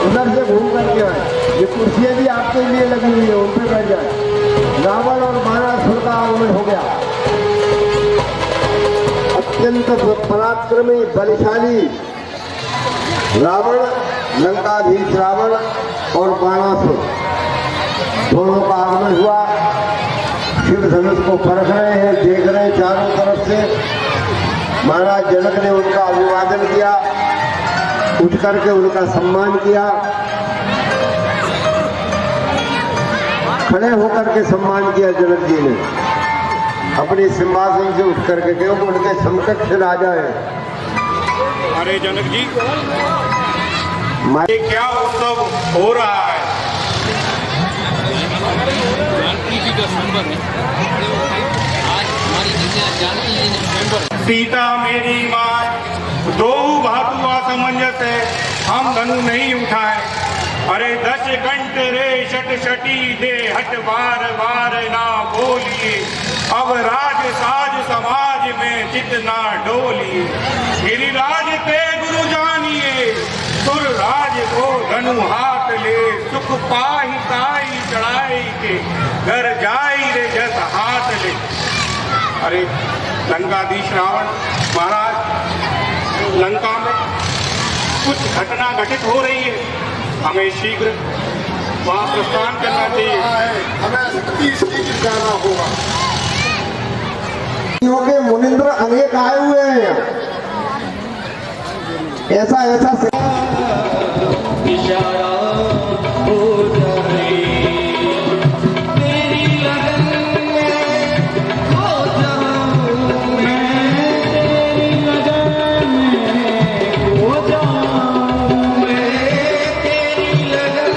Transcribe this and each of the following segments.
उधर से घूम करके आए। ये कुर्सियां भी आपके लिए लगी हुई है, उन पे बैठ जाए। रावण और बाणासुर का आगमन हो गया। अत्यंत पराक्रमी बलशाली रावण, लंकाधीश रावण और बाणासुर दोनों का आगमन हुआ। शिव धनुष को परख रहे हैं, देख रहे हैं चारों तरफ से। महाराज जनक ने उनका अभिवादन किया, उठ करके उनका सम्मान किया, खड़े होकर के सम्मान किया जनक जी ने अपने सिंहासन से उठ करके, क्योंकि उनके समकक्ष राजा है। अरे जनक जी, ये क्या उत्सव हो रहा है? जानकी जी का स्वयंवर है आज, हमारी कन्या जानकी जी ने स्वयंवर। सीता मेरी माँ, दो भातु असमंजस है, हम धनु नहीं उठाए। अरे 10 घंटे रे शट शटी दे हट, बार बार ना बोलिए। अब राज साज समाज में जितना डोलिए। गिरिराज पे गुरु जानिए, सुर राज को धनु हाथ ले। सुख पाही ताई चढ़ाई के, घर जाई रे जस हाथ ले। अरे लंकाधीश रावण महाराज, लंका में कुछ घटना घटित हो रही है, हमें शीघ्र वहां प्रस्थान करना चाहिए। हमें अति शीघ्र जाना होगा। क्योंकि मुनिंद्र अनेक आए हुए हैं। ऐसा ऐसा इशारा हो जाए तेरी लगन में, हो जाऊं मैं तेरी लगन में, हो जाऊं मैं तेरी लगन।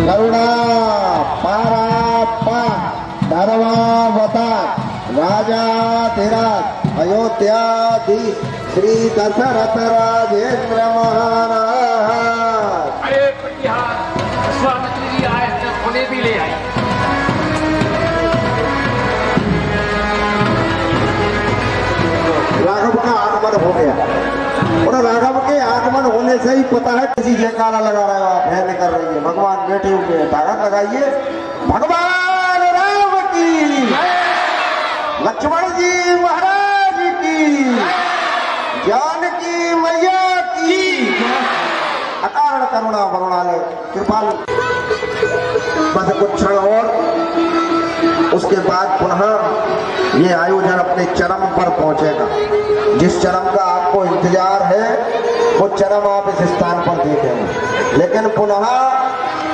करुणा पारापा धर्मावता राजा धीराज अयोध्याधीश श्री दशरथ राजेंद्र महाराज। अरे प्रतिहार विश्वामित्र जी आए हैं, उन्हें भी ले आई। राघव का आगमन हो गया और राघव के आगमन होने से ही पता है किसी जयकारा लगा रहे हो आप, है कर रही है। भगवान बैठे हुए हैं, ताकत लगाइए। भगवान राम की, लक्ष्मण जी महाराज की, जानकी मैया की, अकारण करुणा वरुणालय कृपालु। बस कुछ क्षण और, उसके बाद पुनः ये आयोजन अपने चरम पर पहुंचेगा। जिस चरम का आपको इंतजार है वो चरम आप इस स्थान पर देखेंगे। लेकिन पुनः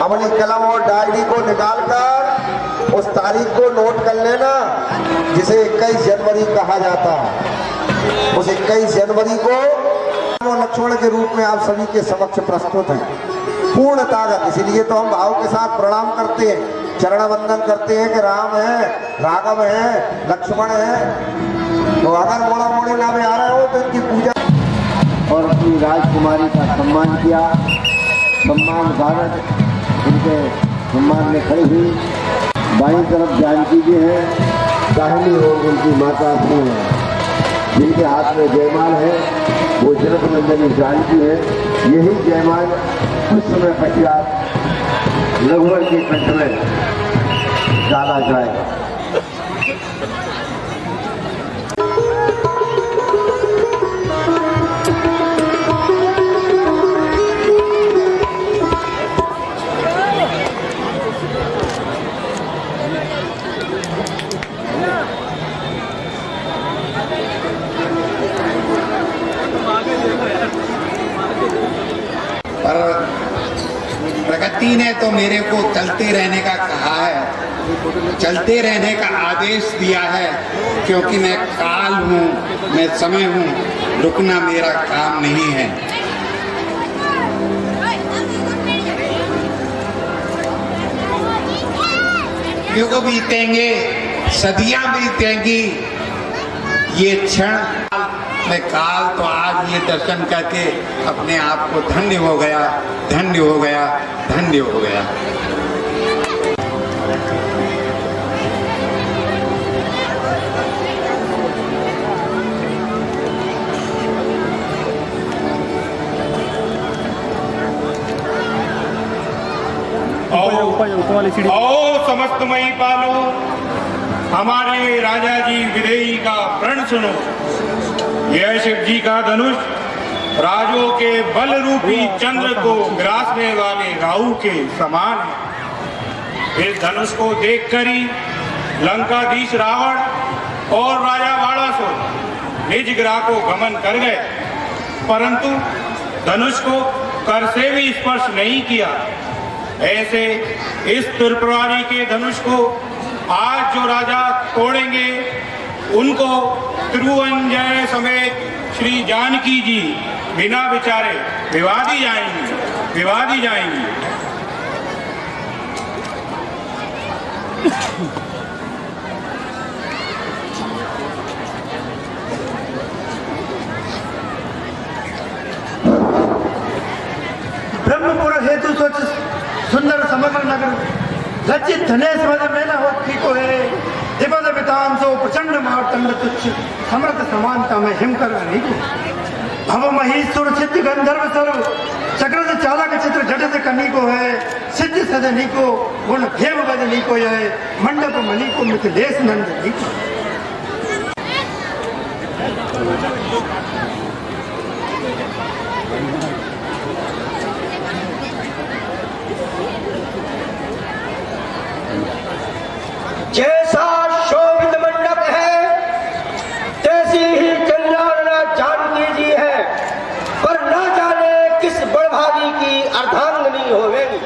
अपनी कलम और डायरी को निकालकर उस तारीख को नोट कर लेना जिसे 21 जनवरी कहा जाता है। उस 21 जनवरी को लक्ष्मण के रूप में आप सभी के समक्ष प्रस्तुत हैं, पूर्ण ताकत। इसीलिए तो हम भाव के साथ प्रणाम करते हैं, चरण वंदन करते हैं कि राम है, राघव है, लक्ष्मण है। तो अगर मोड़ा मोड़ी नाम आ रहे हो तो इनकी पूजा और अपनी राजकुमारी का सम्मान किया। सम्मान भारत उनके सम्मान में खड़ी हुई। बाईं तरफ जानकी जी है, दाहिनी ओर उनकी माता अपनी है, जिनके हाथ में जयमाल है, वो जनक नंदनी जानकी है। यही जयमाल कुछ समय पश्चात रघुवर के कंठ में डाला जाएगा। पर प्रगति ने तो मेरे को चलते रहने का कहा है। चलते रहने का आदेश दिया है, क्योंकि मैं काल हूँ, मैं समय हूँ, रुकना मेरा काम नहीं है। युग बीतेंगे, सदियां बीतेंगी, ये क्षण मैं काल तो आज ये दर्शन करके अपने आप को धन्य हो गया, धन्य हो गया, धन्य हो गया। आओ समस्तमयी पालो, हमारे राजा जी विदेही का प्रण सुनो। यह शिव जी का धनुष राजों के बल रूपी चंद्र को ग्रासने वाले राहु के समान है। इस धनुष को देखकर ही लंकाधीश रावण और राजा वाणासुर निज ग्रह को गमन कर गए, परंतु धनुष को कर से भी स्पर्श नहीं किया। ऐसे इस त्रिपुरारी के धनुष को आज जो राजा तोड़ेंगे, उनको तिरुवंजय समेत श्री जानकी जी बिना विचारे विवादी जाएंगी, विवादी जाएंगी। ब्रह्मपुर हेतु सोच सुंदर समग्र नगर लज्जित धनेश मद में न होती को है दिपद वितांसो प्रचंड मार्तंड तुच्छ समर्थ समानता में हिम कर नहीं भव महीसुर सिद्ध गंधर्व स्वरूप चक्रद चालक चित्र जटित कनी को है सिद्ध सदनी को गुण भेम बदनी को है मंडप मणि को मिथिलेश नंदनी को। जैसा शोभित मंडप है तैसी ही कल्याणा जानकी जी है, पर न जाने किस बड़भागी की अर्धांगिनी होवेगी।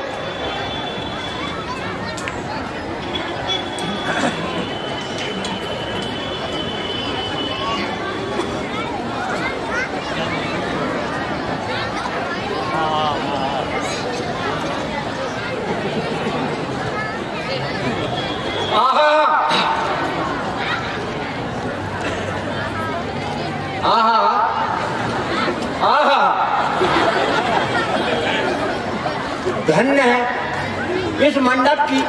धन्य है इस मंडप की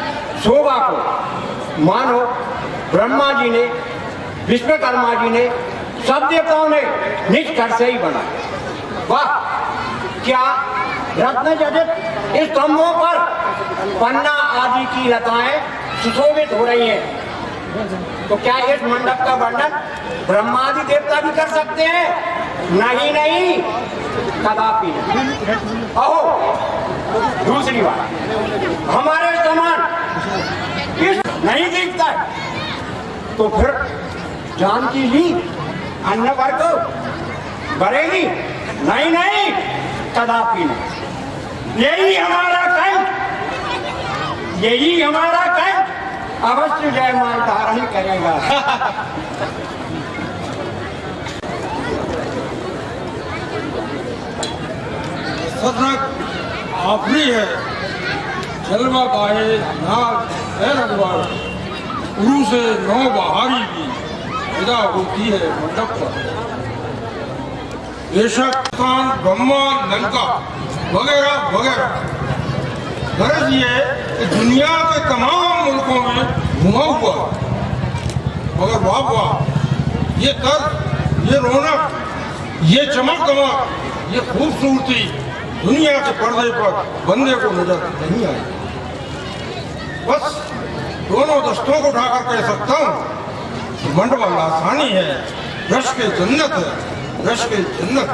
शोभा को, मानो ब्रह्मा जी ने, विश्वकर्मा जी ने, सब देवताओं ने निज कर से ही बना। वाह, क्या रत्न जटित इस स्तंभों पर पन्ना आदि की लताएं सुशोभित हो रही हैं। तो क्या इस मंडप का वर्णन ब्रह्मादि देवता भी कर सकते हैं? नहीं नहीं, कदापि नहीं। अहो, दूसरी बात, हमारे समान इस नहीं दिखता है, तो फिर जानकी जी अन्य वर्ग बढ़ेगी? नहीं नहीं, कदापि नहीं। यही हमारा कंठ, यही हमारा कंठ अवश्य जयमाल धारण करेगा। सतरक आफरी है, जलवा गाहे नाग है रघुवार, गुरु से नौ बहारी की विदा होती है मंडप पर। बेशक स्थान ब्रह्मा लंका वगैरह वगैरह गरज ये कि दुनिया के तमाम मुल्कों में घुमा हुआ, मगर वाह वाह, ये तर्क, ये रौनक, ये चमक दमक, ये खूबसूरती दुनिया के पर्दे पर बंदे को नजर नहीं आई। बस दोनों दस्तों को उठाकर कह सकता हूँ, मंडप आसानी है, रश के जन्नत है, रश के जन्नत।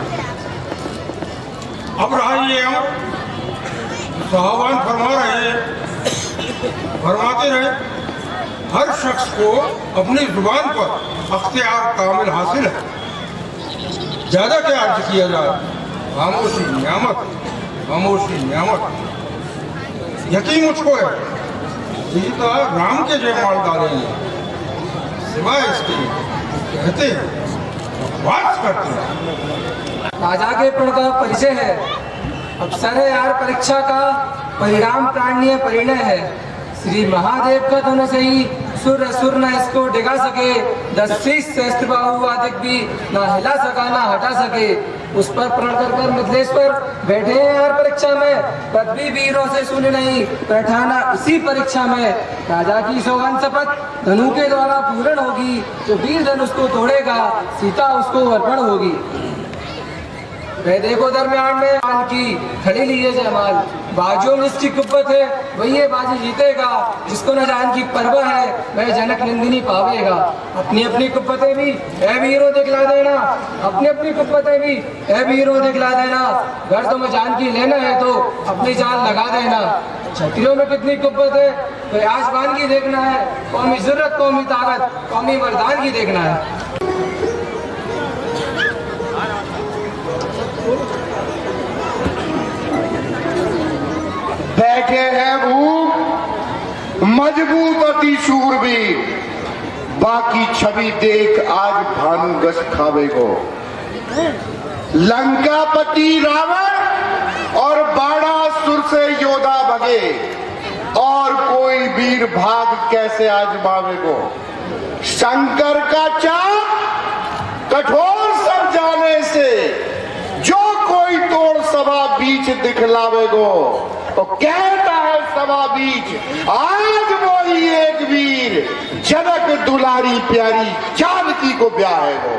अब रहा ये हम साहबान फरमा रहे, फरमाते रहे, हर शख्स को अपनी जुबान पर अख्तियार कामिल हासिल है। ज्यादा क्या अर्ज किया जाए, खामोशी नियामत, खामोशी नियामत। यकीन मुझको है सीता राम के जयमाल डालेंगे, सिवाय इसके कहते हैं, बकवास करते हैं। राजा के प्रण का परिचय है, अवसर है यार परीक्षा का, परिणाम प्राणनीय परिणय है। श्री महादेव का धनुष ही सुर असुर न इसको डिगा सके, 10 शीश सहस्त्र बाहु अधिक भी ना हिला सका ना हटा सके। उस पर प्रण कर मिथिलेश्वर बैठे हैं यार परीक्षा में, पदवी वीरों से सुने नहीं बैठाना इसी परीक्षा में। राजा की सौगंध शपथ धनु के द्वारा पूर्ण होगी, जो वीर धनुष को तोड़ेगा सीता उसको अर्पण होगी। वह देखो दरमियान में मान की खड़ी लिए जयमाल, बाजियों में इसकी कुब्बत है वही ये बाजी जीतेगा, जिसको न जान की परवाह है वह जनक नंदिनी पावेगा। अपनी अपनी कुब्बतें भी ऐ वीरों दिखला देना, अपनी अपनी कुब्बतें भी ऐ वीरों दिखला देना। घर तुम्हें जान की लेना है तो अपनी जान लगा देना। क्षत्रियों में कितनी कुब्बत है तो आसमान की देखना है, कौमी जरूरत कौमी ताकत कौमी मर्दान की देखना है। बैठे हैं भूख मजबूत अति शूरवीर, बाकी छवि देख आज भानु गश खावे को। लंकापति रावण और बाणासुर से योद्धा भगे, और कोई वीर भाग कैसे आजमावे को। शंकर का चाप कठोर सब जाने से, जो कोई तोड़ सभा बीच दिखलावे को। तो कहता है सभा बीच आज वही एक वीर, जनक दुलारी प्यारी जानकी को ब्याह है वो।